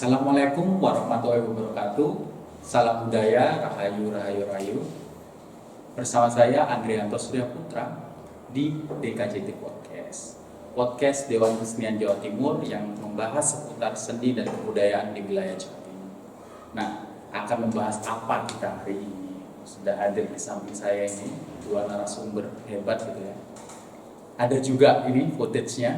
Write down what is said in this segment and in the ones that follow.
Assalamualaikum warahmatullahi wabarakatuh. Salam budaya, rahayu, rahayu, rahayu. Bersama saya Andrianto Surya Putra di DKJT Podcast. Podcast Dewan Kesenian Jawa Timur yang membahas seputar seni dan kebudayaan di wilayah Jawa Timur. Nah, akan membahas apa kita hari ini? Sudah hadir di samping saya ini dua narasumber hebat gitu ya. Ada juga ini footage-nya.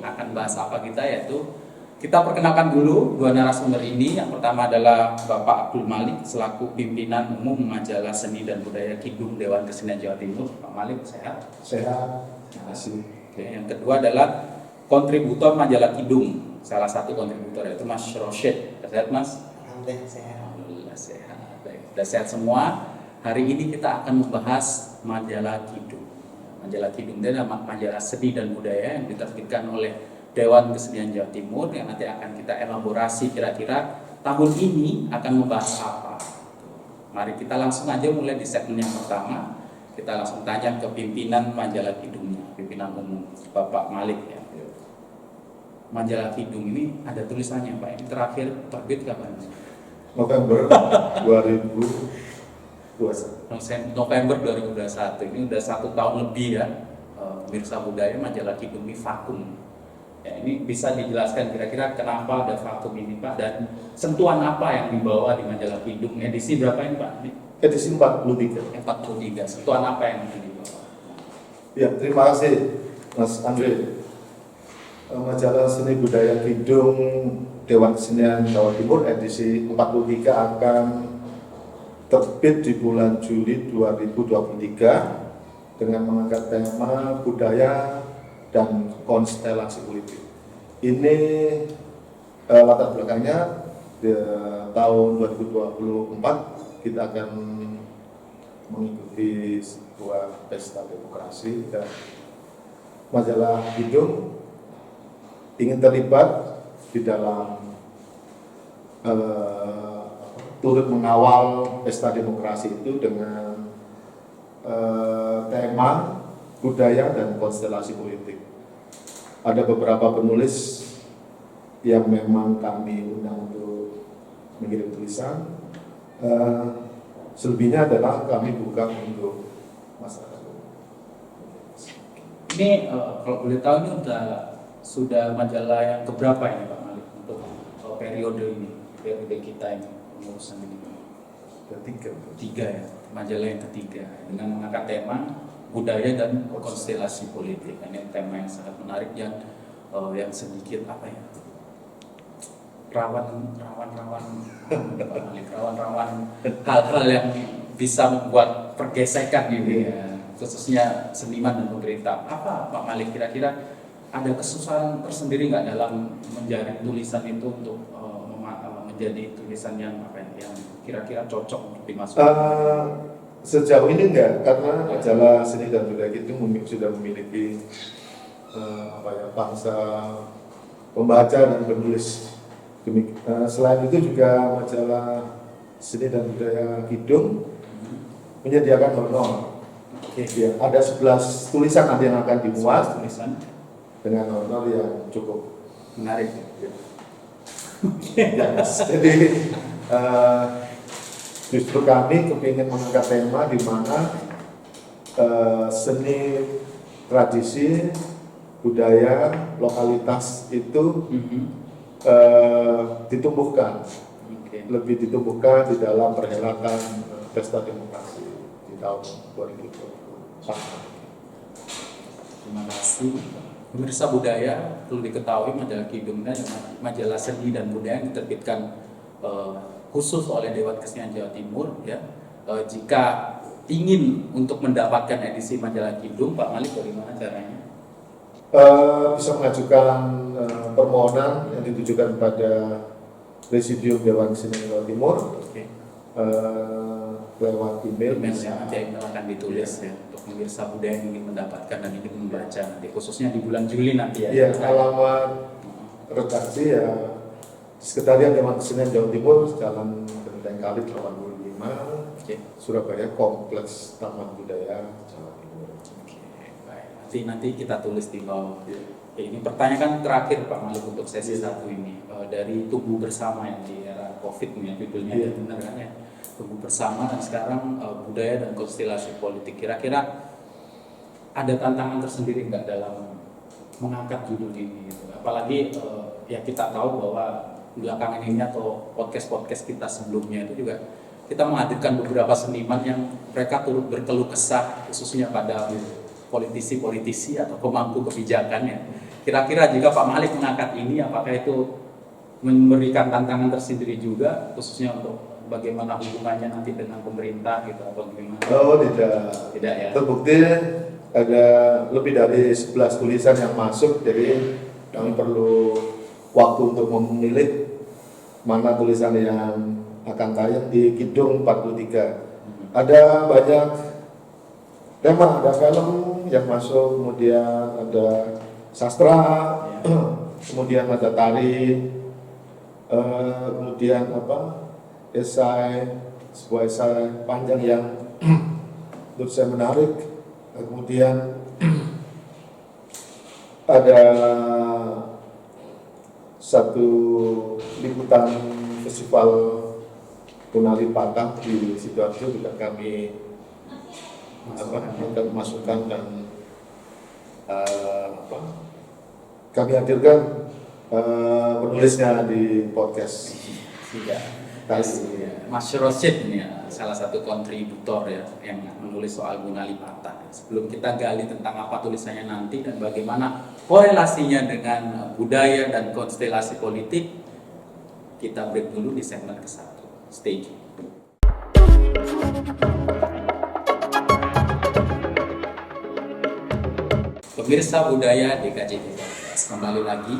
Akan bahas apa kita, yaitu kita perkenalkan dulu dua narasumber ini. Yang pertama adalah Bapak Abdul Malik selaku pimpinan umum Majalah Seni dan Budaya Kidung Dewan Kesenian Jawa Timur. Pak Malik sehat? Sehat, terima kasih. Oke, yang kedua adalah kontributor Majalah Kidung, salah satu kontributor yaitu Mas Rosyid. Sehat Mas? Alhamdulillah sehat. Alhamdulillah sehat. Baik, sudah sehat semua. Hari ini kita akan membahas Majalah Kidung. Majalah Kidung adalah majalah seni dan budaya yang diterbitkan oleh Dewan Kesenian Jawa Timur yang nanti akan kita elaborasi kira-kira tahun ini akan membahas apa. Mari kita langsung aja mulai di segmen yang pertama. Kita langsung tanya ke pimpinan Majalah Kidungnya, pimpinan umum Bapak Malik ya. Majalah Kidung ini ada tulisannya Pak, ini terakhir terbit kapan? November 2021. November 2021. Ini udah 1 tahun lebih ya. Pemirsa budaya Majalah Kidung ini vakum. Ya, ini bisa dijelaskan kira-kira kenapa ada vakum ini Pak, dan sentuhan apa yang dibawa di Majalah Kidung? Edisi berapa ini Pak? Edisi 43. 43. Sentuhan apa yang dibawa? Ya, terima kasih Mas Andre. Majalah Seni Budaya Kidung Dewan Kesenian Jawa Timur edisi 43 akan terbit di bulan Juli 2023 dengan mengangkat tema budaya dan konstelasi politik. Ini latar belakangnya di tahun 2024 kita akan mengikuti sebuah pesta demokrasi dan Majalah Kidung ingin terlibat di dalam turut mengawal pesta demokrasi itu dengan tema budaya dan konstelasi politik. Ada beberapa penulis yang memang kami undang untuk mengirim tulisan. Selebihnya adalah kami buka untuk masyarakat. Ini kalau boleh tahu ini sudah majalah yang keberapa ini Pak Malik untuk periode ini, periode kita ini pengurusan ini? Ketiga ya, majalah yang ketiga dengan mengangkat tema budaya dan konstelasi politik. Ini tema yang sangat menarik yang sedikit apa ya, rawan hal-hal yang bisa membuat pergesekan gitu ya, khususnya seniman dan pemerintah. Apa Pak Malik kira-kira ada kesusahan tersendiri nggak dalam menjaring tulisan itu untuk menjadi tulisan yang apa ya, yang kira-kira cocok untuk dimasukkan? Sejauh ini enggak, karena majalah seni dan budaya itu sudah memiliki bangsa pembaca dan penulis. Selain itu juga majalah seni dan budaya Kidung menyediakan honor. Ya, ada 11 tulisan nanti yang akan dimuat dengan honor yang cukup Menarik. ya, jadi justru kami kepingin mengangkat tema di mana seni, tradisi, budaya, lokalitas itu ditumbuhkan, lebih ditumbuhkan di dalam perhelatan pesta demokrasi di tahun 2024. Terima kasih. Pemirsa budaya, perlu diketahui Majalah Kidung dan majalah seni dan budaya yang diterbitkan khusus oleh Dewan Kesenian Jawa Timur ya. Jika ingin untuk mendapatkan edisi Majalah Kidung, Pak Malik bagaimana caranya? Bisa mengajukan permohonan yang ditujukan pada Presidium Dewan Kesenian Jawa Timur lewat email yang nanti akan ditulis ya, untuk pemirsa budaya yang ingin mendapatkan dan ingin membaca nanti khususnya di bulan Juli nanti ya. Iya, alamat redaksi ya Sekretariat Dewan Kesenian Jawa Timur, Jalan Genteng Kali 85, Surabaya, Kompleks Taman Budaya Jawa Timur. Baik. nanti kita tulis di bawah. Oke, ini pertanyaan terakhir Pak Malik untuk sesi satu ini. Dari Tumbuh Bersama yang di era COVID ini, judulnya ya benar kan ya. Tumbuh Bersama dan sekarang budaya dan konstelasi politik. Kira-kira ada tantangan tersendiri nggak dalam mengangkat judul ini? Gitu. Apalagi ya kita tahu bahwa belakangan ini atau podcast kita sebelumnya itu juga kita menghadirkan beberapa seniman yang mereka turut berkeluh kesah khususnya pada politisi-politisi atau pemangku kebijakannya. Kira-kira jika Pak Malik mengangkat ini, apakah itu memberikan tantangan tersendiri juga, khususnya untuk bagaimana hubungannya nanti dengan pemerintah gitu atau bagaimana? Oh tidak. Tidak ya. Terbukti ada lebih dari 11 tulisan yang masuk, jadi kami perlu waktu untuk memilih mana tulisan yang akan tayang di Kidung 43. Ada banyak tema, ada film yang masuk, kemudian ada sastra, kemudian ada tari, kemudian esai, sebuah esai panjang yang menurut saya menarik. Kemudian ada satu liputan festival Punali Patah di Sidoarjo juga kami masukkan dan kami hadirkan penulisnya di podcast. Mas Rosid ini ya, salah satu kontributor ya yang menulis soal Gunali Patah. Sebelum kita gali tentang apa tulisannya nanti dan bagaimana korelasinya dengan budaya dan konstelasi politik, kita break dulu di segmen ke-1. Stay tune. Pemirsa Budaya DKJT Podcast, kembali lagi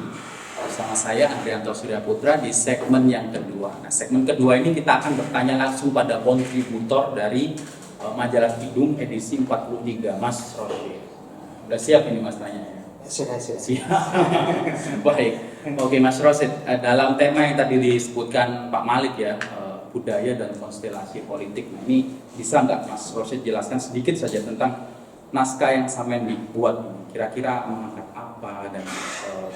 bersama saya Andrianto Surya Putra di segmen yang kedua. Nah, segmen kedua ini kita akan bertanya langsung pada kontributor dari majalah Kidung edisi 43, Mas Rosid. Udah siap ini Mas tanya? Sudah. Siap. Baik. Oke Mas Rosid, dalam tema yang tadi disebutkan Pak Malik ya, budaya dan konstelasi politik. Nah, ini bisa nggak Mas Rosid jelaskan sedikit saja tentang naskah yang sampean dibuat ini? Kira-kira mengangkat apa dan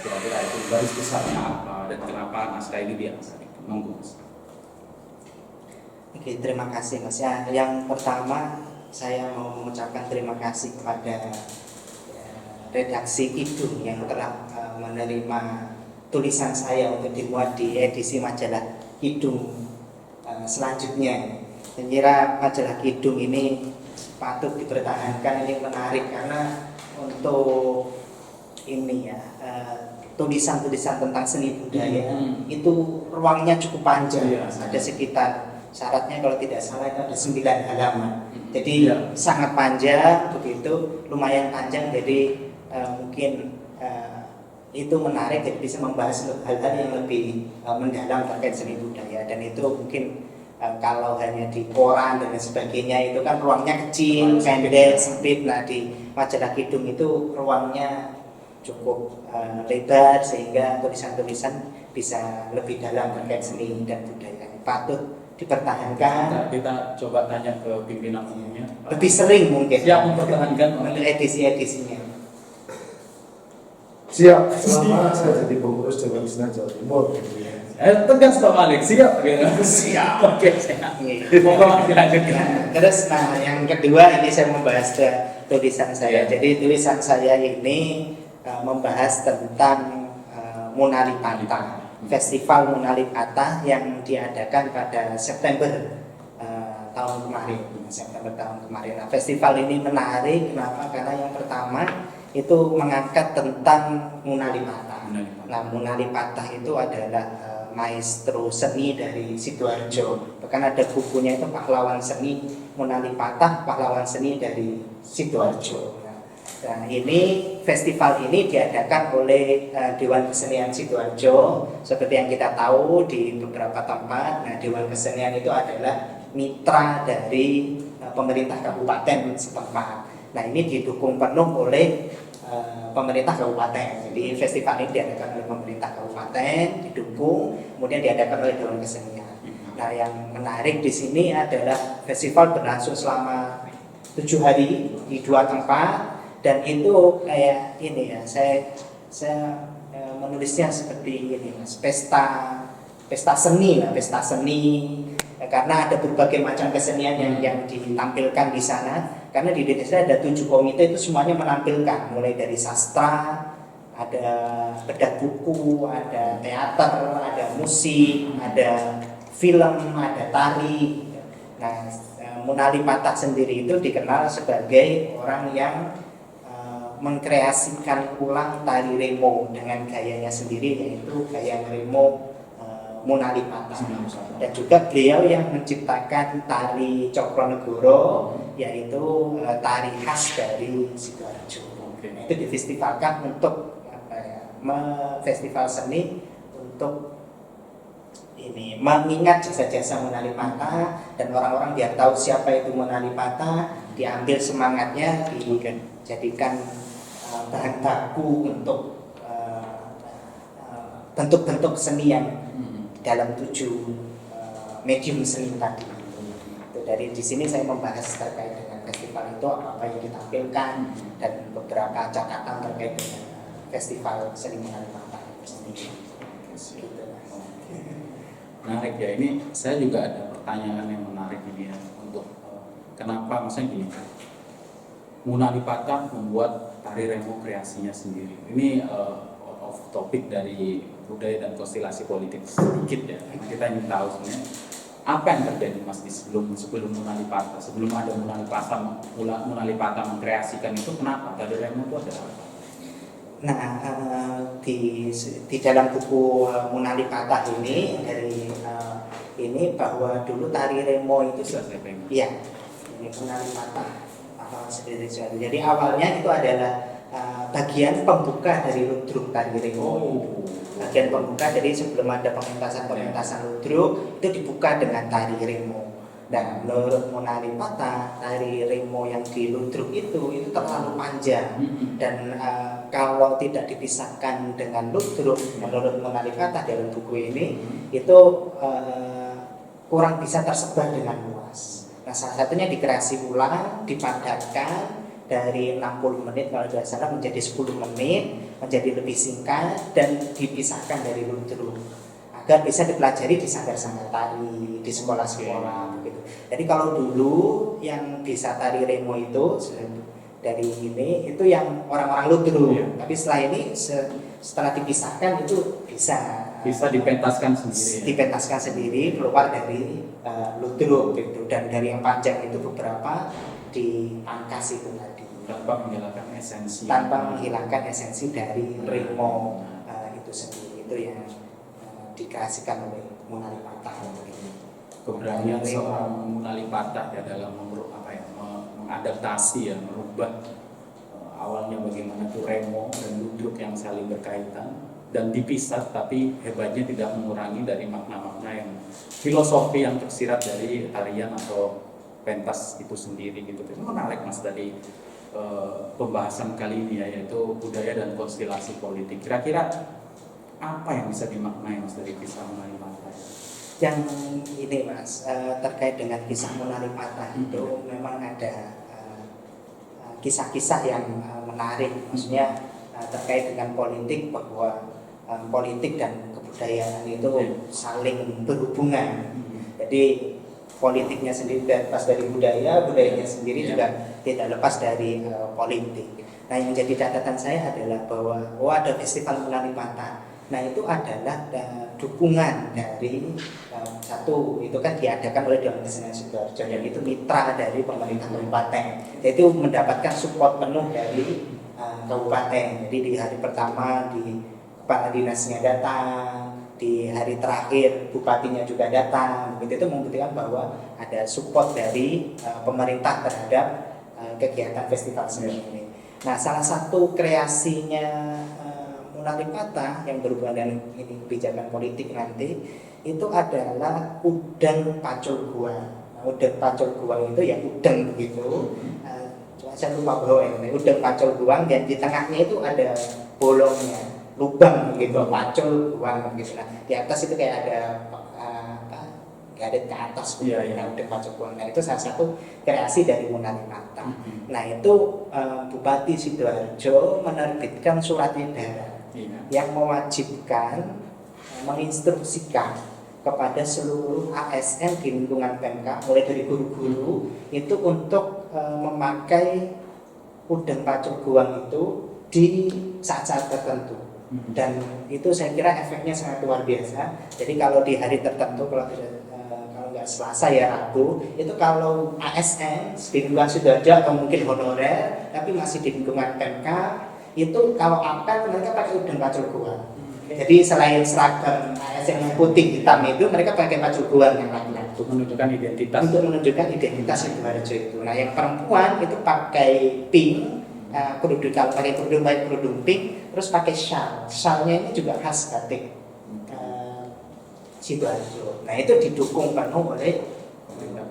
kira-kira itu garis besarnya apa dan kenapa naskah ini diangkat? Monggo Mas. Oke, terima kasih Mas. Yang pertama saya mau mengucapkan terima kasih kepada redaksi Kidung yang telah menerima tulisan saya untuk dimuat di edisi majalah Kidung selanjutnya. Saya kira majalah Kidung ini patut dipertahankan, ini menarik karena untuk ini ya tulisan-tulisan tentang seni budaya itu ruangnya cukup panjang, ada sekitar syaratnya kalau tidak salah itu ada 9 halaman. Jadi sangat panjang begitu, lumayan panjang, jadi mungkin itu menarik, jadi bisa membahas hal-hal yang lebih mendalam terkait seni budaya. Dan itu mungkin kalau hanya di koran dan sebagainya itu kan ruangnya kecil, pendek, sempit. Nah di majalah Kidung itu ruangnya cukup lebar sehingga tulisan-tulisan bisa lebih dalam terkait seni dan budaya. Patut dipertahankan. Kita coba tanya ke pimpinan umumnya. Lebih sering mungkin. Siap mempertahankan untuk edisi-edisinya. Siap, selama saya jadi pengurus Dewan Kesenian Jawa Timur. Tegas Pak Malik, siap? Siap. Oke, siap. Mohon dilanjutkan. Terus, yang kedua ini saya membahas tulisan saya. Jadi tulisan saya ini membahas tentang Munali Patah, Festival Munali Patah yang diadakan pada September tahun kemarin. Nah, festival ini menarik, kenapa? Karena yang pertama itu mengangkat tentang Munali Patah. Nah, Munali Patah itu adalah maestro seni dari Sidoarjo. Bahkan ada bukunya itu Pahlawan Seni Munali Patah, Pahlawan Seni dari Sidoarjo. Nah, ini festival ini diadakan oleh Dewan Kesenian Sidoarjo. Seperti yang kita tahu di beberapa tempat, nah Dewan Kesenian itu adalah mitra dari pemerintah kabupaten setempat. Nah, ini didukung penuh oleh pemerintah kabupaten. Jadi festival ini diadakan oleh pemerintah kabupaten, didukung, kemudian diadakan oleh Dewan Kesenian. Nah, yang menarik di sini adalah festival berlangsung selama 7 hari di 2 tempat. Dan itu kayak ini ya, saya menulisnya seperti ini Mas, pesta seni lah, pesta seni. Karena ada berbagai macam kesenian yang ditampilkan di sana. Karena di Indonesia ada 7 komite, itu semuanya menampilkan, mulai dari sastra, ada bedah buku, ada teater, ada musik, ada film, ada tari. Nah, Munali Patah sendiri itu dikenal sebagai orang yang mengkreasikan ulang tari remo dengan gayanya sendiri, yaitu gaya remo Munali Patah. Dan juga beliau yang menciptakan tari Cokronegoro, yaitu tari khas dari Sidoarjo. Nah, itu difestivalkan untuk festival seni untuk ini mengingat jasa-jasa Munali Patah, dan orang-orang biar tahu siapa itu Munali Patah, diambil semangatnya, dijadikan bahan baku untuk bentuk-bentuk seni yang dalam 7 medium seni tadi. Dari di sini saya membahas terkait dengan festival itu, apa yang ditampilkan, dan beberapa catatan terkait dengan festival seni Munali Patah itu sendiri. Menarik ya, ini saya juga ada pertanyaan yang menarik ini ya, untuk kenapa maksudnya gini, Munali Patah membuat tari remo kreasinya sendiri. Ini off topic dari budaya dan konstelasi politik sedikit ya, karena kita ingin tahu sebenarnya apa yang terjadi Mas di sebelum Munali Patah, sebelum ada Munali Patah mengkreasikan itu, kenapa tari remo itu ada apa? Nah, di dalam buku Munali Patah ini dari ini bahwa dulu tari remo itu iya, ini Munali Patah awal sendiri. Jadi awalnya itu adalah bagian pembuka dari ludruk tari remo. Bagian pembuka, jadi sebelum ada pementasan ludruk itu dibuka dengan tari remo. Dan menurut Munali Patah, tari remo yang di ludruk itu terlalu panjang, dan kalau tidak dipisahkan dengan ludruk, menurut Munali Patah dalam buku ini itu kurang bisa tersebar dengan luas. Nah, salah satunya dikreasi ulang, dipadatkan dari 60 menit kalau tidak salah menjadi 10 menit, menjadi lebih singkat, dan dipisahkan dari ludruk agar bisa dipelajari di sanggar-sanggar tari, di sekolah-sekolah begitu. Jadi kalau dulu yang bisa tari remo itu dari ini itu yang orang-orang ludruk, tapi setelah ini setelah dipisahkan itu bisa dipentaskan sendiri. Dipentaskan sendiri keluar dari ludruk gitu, dan dari yang panjang itu beberapa dipangkas itu tadi. Tanpa menghilangkan esensi dari remo itu sendiri, itu yang dikreasikan oleh Munali Patah. Keberanian seorang Munali Patah ya dalam mengadaptasi ya, merubah awalnya bagaimana itu remo dan ludruk yang saling berkaitan dan dipisah, tapi hebatnya tidak mengurangi dari makna-makna yang filosofi yang tersirat dari tarian atau pentas itu sendiri gitu. Itu menarik Mas dari pembahasan kali ini ya, yaitu budaya dan konstelasi politik. Kira-kira apa yang bisa dimaknai Mas dari kisah Munali Patah? Yang ini Mas, terkait dengan kisah Munali Patah itu memang ada kisah-kisah yang menarik, maksudnya terkait dengan politik, bahwa politik dan kebudayaan itu saling berhubungan. Jadi politiknya sendiri lepas dari budaya, budayanya sendiri juga tidak lepas dari politik. Nah, yang menjadi catatan saya adalah bahwa ada festival Munali Patah. Nah, itu adalah dukungan dari satu, itu kan diadakan oleh Dewan Kesenian Sidoarjo, dan itu mitra dari pemerintah kabupaten. Jadi itu mendapatkan support penuh dari kabupaten. Jadi di hari pertama di kepala dinasnya datang, di hari terakhir bupatinya juga datang. Begitu, itu membuktikan bahwa ada support dari pemerintah terhadap kegiatan festival seni ini. Nah, salah satu kreasinya Munali Patah yang berhubungan dengan ini kebijakan politik nanti itu adalah udang pacul guang. Nah, udang pacul guang itu ya udang begitu. Saya lupa bahwa ini udang pacul guang, dan di tengahnya itu ada bolongnya, lubang gitu, pacul guang gitu. Nah, di atas itu kayak ada garis ke atas Iya, gitu, iya. Udeng Pacukuan. Nah, itu salah satu kreasi dari Munali Patah. Nah, itu Bupati Sidoarjo menerbitkan surat edaran Iya. yang mewajibkan menginstruksikan kepada seluruh ASN di lingkungan Pemka, mulai dari guru-guru itu untuk memakai udeng pacul guang itu di saat-saat tertentu. Dan itu saya kira efeknya sangat luar biasa. Jadi kalau di hari tertentu, kalau nggak Selasa ya Rabu, itu kalau ASN di lingkungan Sidoarjo atau mungkin honorer tapi masih di lingkungan PMK, itu kalau apel mereka pakai udeng pacul guang. Jadi selain seragam ASN yang putih hitam itu, mereka pakai pacul guang yang laki-laki Untuk menunjukkan identitas. untuk menunjukkan identitas Sidoarjo itu. Nah, yang perempuan itu pakai pink, kalau pakai kerudung pink, terus pakai shawl. Shawlnya ini juga khas batik Sidoarjo. Nah, itu didukung penuh oleh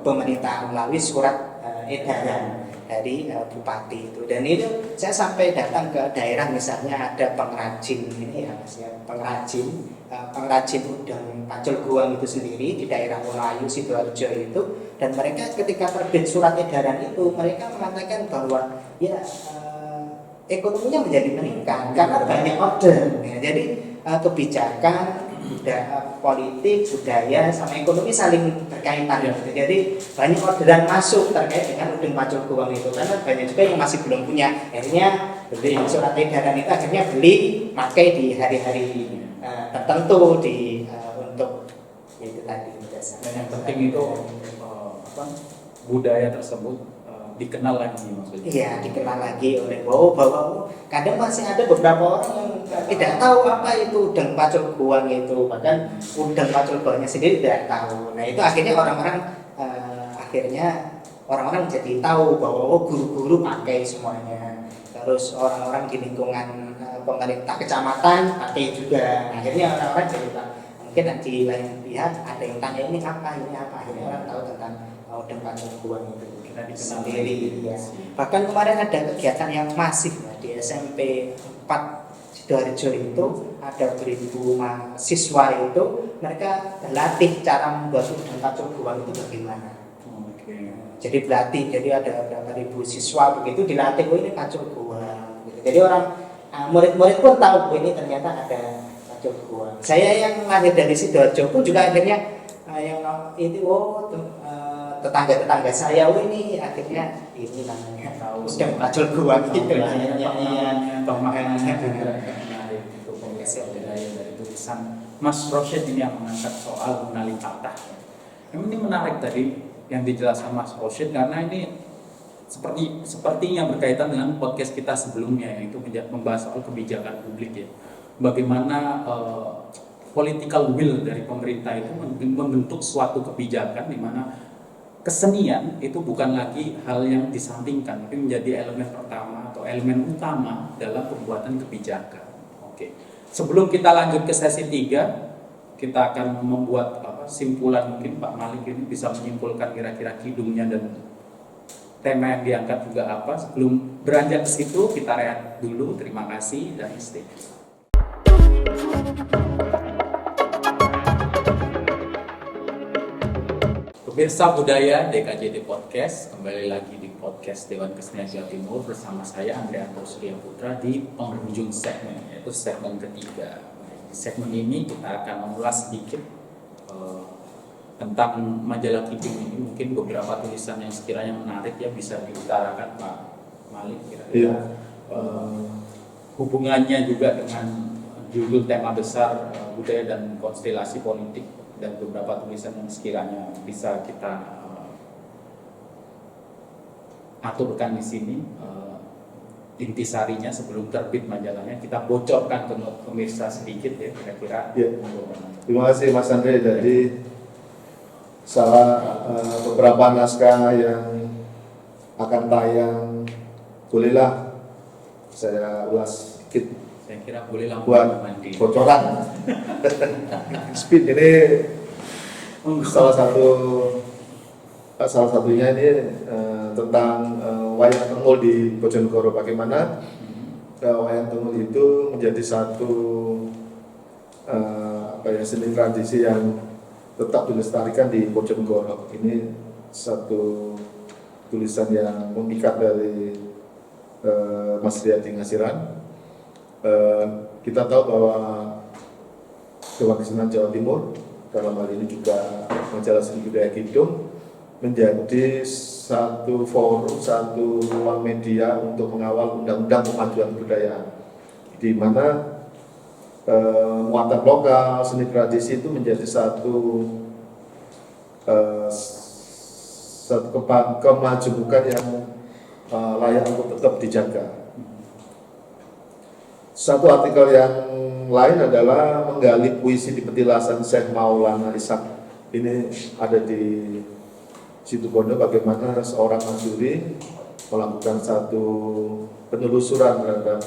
pemerintah melalui surat edaran dari bupati itu. Dan itu saya sampai datang ke daerah, misalnya ada pengrajin ini ya Mas ya, pengrajin udang pacul guang itu sendiri di daerah Melayu Sidoarjo itu, dan mereka ketika terbit surat edaran itu mereka mengatakan bahwa ya ekonominya menjadi meningkat karena banyak order. Ya, jadi kebijakan, politik, budaya, sama ekonomi saling berkaitan. Gitu. Jadi banyak orderan masuk terkait dengan udeng pacul guang itu, karena banyak juga yang masih belum punya. Akhirnya beli surat edaran itu, akhirnya beli, pakai di hari-hari tertentu untuk itu tadi. Dan yang penting itu budaya tersebut dikenal lagi maksudnya. Iya, dikenal lagi oleh bahwa kadang masih ada beberapa orang yang tidak tahu apa itu udeng pacul guang itu, bahkan udeng pacul guangnya sendiri tidak tahu. Nah, itu akhirnya orang-orang jadi tahu bahwa guru-guru pakai semuanya. Terus orang-orang di lingkungan pemerintah kecamatan pakai juga. Akhirnya orang-orang jadi tahu. Mungkin di lain pihak ada yang tanya ini apa. Akhirnya orang tahu tentang udeng pacul guang itu. Kita dikenal Sendiri ya. Bahkan kemarin ada kegiatan yang masif ya, di SMP 4 Sidoarjo itu ada 1000 mahasiswa itu, mereka berlatih cara membuat udeng pacul guang itu bagaimana. Jadi berlatih, jadi ada berapa ribu siswa begitu dilatih, ini pacul guang gitu. Jadi orang murid-murid pun tahu ini ternyata ada pacul guang. Saya yang lahir dari Sidoarjo pun juga akhirnya tetangga-tetangga saya ini akhirnya ini namanya udeng pacul guang gitu lah. Atau makanannya juga menarik itu pembahasan budaya dari tulisan Mas Rosyid ini yang mengangkat soal Munali Patah. Ini menarik tadi yang dijelaskan Mas Rosyid, karena ini sepertinya berkaitan dengan podcast kita sebelumnya, yaitu membahas soal kebijakan publik ya. Bagaimana political will dari pemerintah itu membentuk suatu kebijakan di mana kesenian itu bukan lagi hal yang disampingkan, tapi menjadi elemen pertama atau elemen utama dalam pembuatan kebijakan. Oke. Sebelum kita lanjut ke sesi 3, kita akan membuat simpulan. Mungkin Pak Malik ini bisa menyimpulkan kira-kira kidungnya dan tema yang diangkat juga apa. Sebelum beranjak ke situ, kita rehat dulu. Terima kasih dan stay. Pemirsa Budaya DKJT Podcast, kembali lagi di podcast Dewan Kesenian Jawa Timur bersama saya Andrianto Surya Putra di penghujung segmen, yaitu segmen ketiga. Di segmen ini kita akan mengulas sedikit tentang majalah Kidung ini. Mungkin beberapa tulisan yang sekiranya menarik ya bisa diutarakan Pak Malik kira-kira. Hubungannya juga dengan judul tema besar budaya dan konstelasi politik, dan beberapa tulisan yang sekiranya bisa kita aturkan di sini. Intisarinya sebelum terbit majalahnya kita bocorkan ke pemirsa sedikit ya kira-kira. Ya. Terima kasih Mas Andre. Jadi beberapa naskah yang akan tayang, bolehlah saya ulas sedikit. Saya kira boleh langsung Buat mandi. bocoran. Speed ini salah satunya ini tentang wayang tengul di Bojonegoro. Bagaimana wayang tengul itu menjadi satu seni tradisi yang tetap dilestarikan di Bojonegoro. Ini satu tulisan yang memikat dari Mas Riyadi Ngasiran. Kita tahu bahwa Dewan Kesenian Jawa Timur dalam hal ini juga majalah Seni Budaya Kidung menjadi satu forum, satu ruang media untuk mengawal undang-undang kemajuan budaya, di mana muatan lokal, seni tradisi itu menjadi satu kemajukan yang layak untuk tetap dijaga. Satu artikel yang lain adalah menggali puisi di petilasan Syekh Maulana Ishaq. Ini ada di Situbondo, bagaimana seorang Masyuri melakukan satu penelusuran terhadap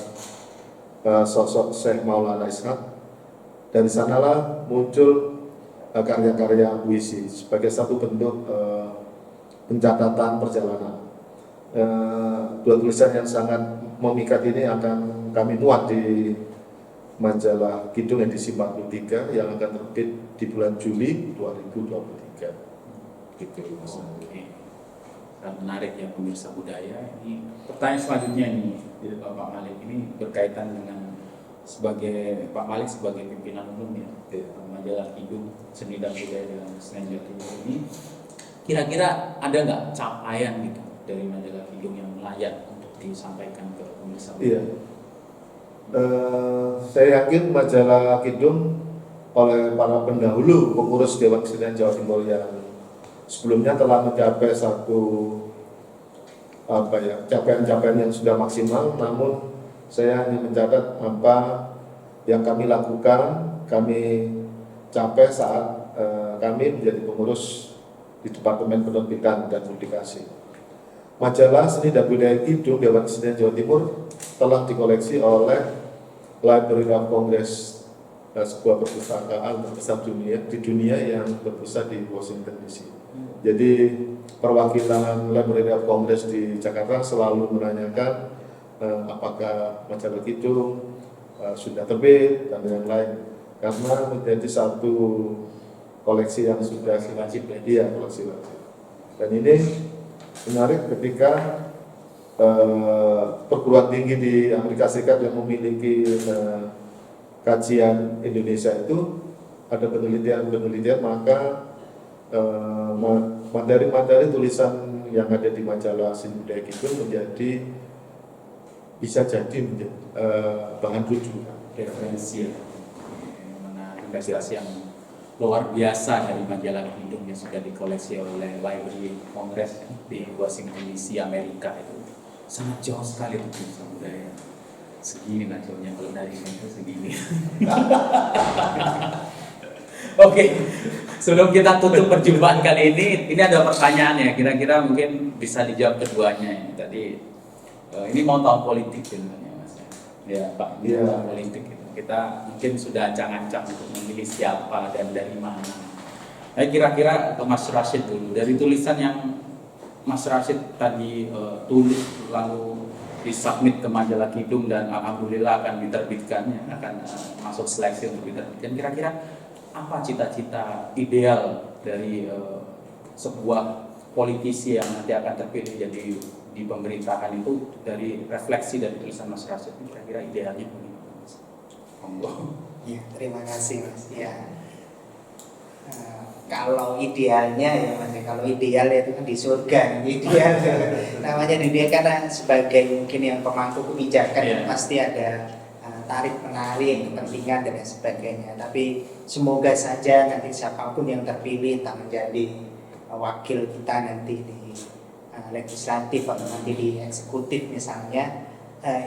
sosok Syekh Maulana Ishaq. Dari sanalah muncul karya-karya puisi sebagai satu bentuk pencatatan perjalanan. Dua tulisan yang sangat memikat ini akan kami muat di majalah Kidung edisi 43 yang akan terbit di bulan Juli 2023. Gitu. Oke. Dan menarik ya pemirsa budaya. Ini pertanyaan selanjutnya ini dari Pak Malik ini berkaitan dengan Pak Malik sebagai pimpinan umum ya majalah Kidung Seni dan Budaya dan Kesenian Jawa Timur ini. Kira-kira ada nggak capaian gitu dari majalah Kidung yang layak untuk disampaikan ke pemirsa? Iya. Saya yakin majalah Kidung oleh para pendahulu pengurus Dewan Kesenian Jawa Timur yang sebelumnya telah mencapai satu capaian-capaian yang sudah maksimal, namun saya hanya mencatat apa yang kami lakukan, kami capai saat kami menjadi pengurus di Departemen Penerbitan dan Publikasi. Majalah Seni dan Budaya Kidung Dewan Kesenian Jawa Timur telah dikoleksi oleh Library of Congress, sebuah perpustakaan terbesar di dunia yang berpusat di Washington DC. Jadi perwakilan Library of Congress di Jakarta selalu menanyakan apakah majalah Kidung sudah terbit dan lain-lain, karena menjadi satu koleksi yang sudah wajib, iya koleksi wajib. Dan ini menarik ketika perguruan tinggi di Amerika Serikat yang memiliki kajian Indonesia itu ada penelitian, maka materi-materi tulisan yang ada di majalah Seni Budaya Kidung bisa jadi menjadi bahan rujukan, referensi yang luar biasa dari majalah Kidung yang sudah dikoleksi oleh Library Congress di Washington DC Amerika. Itu sangat jauh sekali itu pemirsa budaya. Segini lah jauhnya kalau dari itu segini. Oke, sebelum kita tutup perjumpaan kali ini ada pertanyaan ya. Kira-kira mungkin bisa dijawab keduanya ya. Tadi ini mau tahun politik sebenarnya Mas. Ya Pak, ini tahun politik gitu. Kita mungkin sudah ancang-ancang untuk memilih siapa dan dari mana. Nah, kira-kira ke Mas Rashid dulu, dari tulisan yang Mas Rashid tadi tulis lalu disubmit ke majalah Kidung dan alhamdulillah akan diterbitkannya, akan masuk seleksi untuk diterbitkan. Kira-kira apa cita-cita ideal dari sebuah politisi yang nanti akan terpilih jadi di pemerintahan itu, dari refleksi dari tulisan Mas Rashid, kira-kira idealnya bagaimana? Ya, terima kasih Mas. Ya. Kalau idealnya ya Mas, kalau ideal itu kan di surga, ideal. Namanya di dunia karena sebagai mungkin yang pemangku kebijakan pasti ada tarik menarik kepentingan dan sebagainya. Tapi semoga saja nanti siapapun yang terpilih tak menjadi wakil kita nanti di legislatif atau nanti di eksekutif misalnya,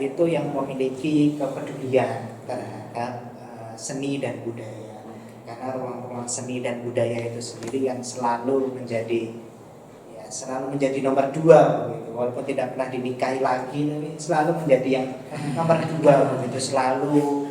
itu yang memiliki kepedulian terhadap seni dan budaya. Karena ruang-ruang seni dan budaya itu sendiri yang selalu menjadi nomor 2 begitu. Walaupun tidak pernah dinikahi lagi, tapi selalu menjadi yang nomor 2 begitu, selalu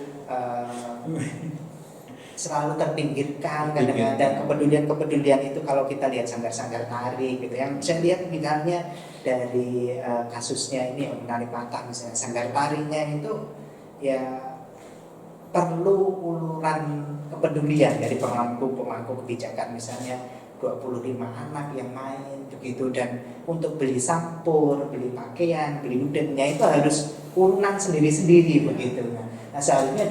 terpinggirkan. Kadang-kadang kepedulian itu kalau kita lihat sanggar-sanggar tari gitu, yang saya lihat misalnya dari kasusnya ini menari patah misalnya, sanggar tarinya itu ya perlu uluran kepedulian dari pemangku kebijakan, misalnya 25 anak yang main begitu, dan untuk beli sampur, beli pakaian, beli udennya itu harus urunan sendiri-sendiri begitu. Nah, seharusnya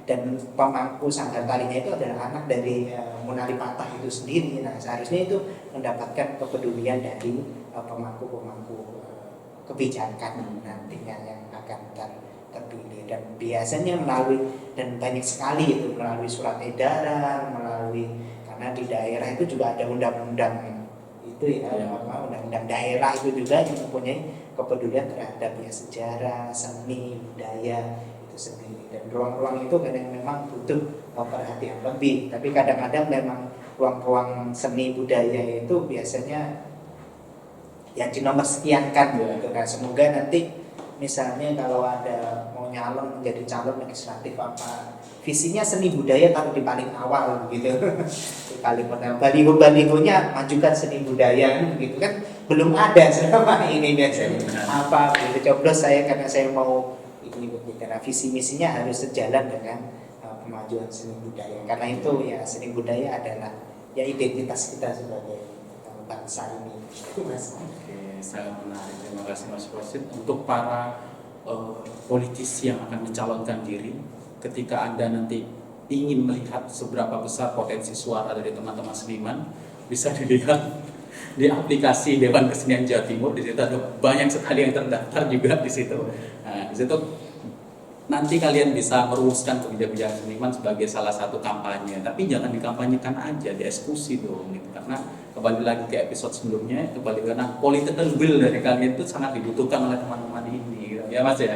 dan pemangku sanggar tarinya itu adalah anak dari Munali Patah itu sendiri. Nah, seharusnya itu mendapatkan kepedulian dari pemangku kebijakan nantinya yang akan terpilih, dan biasanya melalui, dan banyak sekali itu melalui surat edaran, karena di daerah itu juga ada undang-undang itu undang-undang daerah itu juga yang mempunyai kepedulian terhadap ya sejarah, seni, budaya itu sendiri, dan ruang-ruang itu kadang memang butuh perhatian lebih, tapi kadang-kadang memang ruang-ruang seni budaya itu biasanya yang dinomor sekiankan gitu. Nah, semoga nanti misalnya kalau ada mau nyalon menjadi calon legislatif apa, visinya seni budaya taruh di paling awal gitu. Di paling pertama, baliho-balihonya majukan seni budaya gitu kan, belum ada selama ini biasanya. Apa gitu, coblos saya karena saya mau ini begitu. Nah, visi misinya harus sejalan dengan kemajuan seni budaya. Karena itu ya seni budaya adalah ya identitas kita sebagai bangsa ini. Mas. Oke, sangat menarik. Terima kasih Mas Rosid. Untuk para politisi yang akan mencalonkan diri, ketika Anda nanti ingin melihat seberapa besar potensi suara dari teman-teman seniman, bisa dilihat di aplikasi Dewan Kesenian Jawa Timur. Di situ ada banyak sekali yang terdaftar juga di situ. Nah, di situ nanti kalian bisa merumuskan kebijakan seniman sebagai salah satu kampanye, tapi jangan dikampanyekan aja, dieksekusi dong gitu. Karena kembali lagi ke episode sebelumnya, kembali karena political will dari kalian itu sangat dibutuhkan oleh teman-teman ini, gitu. Ya Mas ya.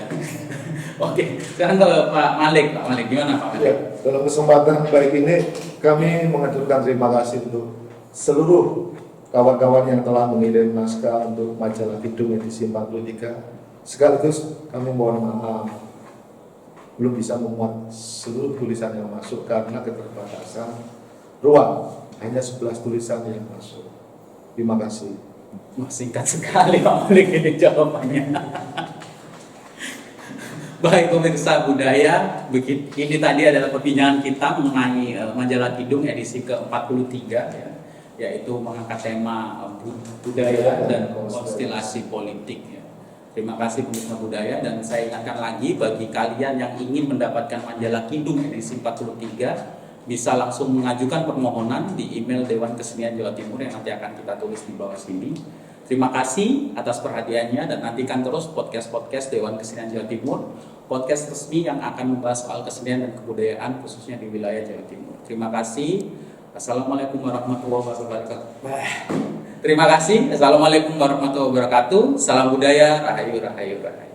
Oke, sekarang ke Pak Malik gimana Pak Malik? Ya, dalam kesempatan baik ini kami mengaturkan terima kasih untuk seluruh kawan-kawan yang telah mengirim naskah untuk majalah Kidung edisi 43. Sekaligus kami mohon maaf belum bisa memuat seluruh tulisan yang masuk karena keterbatasan ruang, hanya 11 tulisan yang masuk. Terima kasih. Singkat sekali Pak Malik ini jawabannya. Baik pemirsa budaya, ini tadi adalah perbincangan kita mengenai majalah Kidung edisi ke-43 ya, yaitu mengangkat tema budaya dan konstelasi politik ya. Terima kasih pemirsa budaya, dan saya ingatkan lagi bagi kalian yang ingin mendapatkan majalah Kidung edisi 43 bisa langsung mengajukan permohonan di email Dewan Kesenian Jawa Timur yang nanti akan kita tulis di bawah sini. Terima kasih atas perhatiannya, dan nantikan terus podcast-podcast Dewan Kesenian Jawa Timur, podcast resmi yang akan membahas soal kesenian dan kebudayaan khususnya di wilayah Jawa Timur. Terima kasih. Assalamualaikum warahmatullahi wabarakatuh. Terima kasih. Assalamualaikum warahmatullahi wabarakatuh. Salam budaya, rahayu, rahayu, rahayu.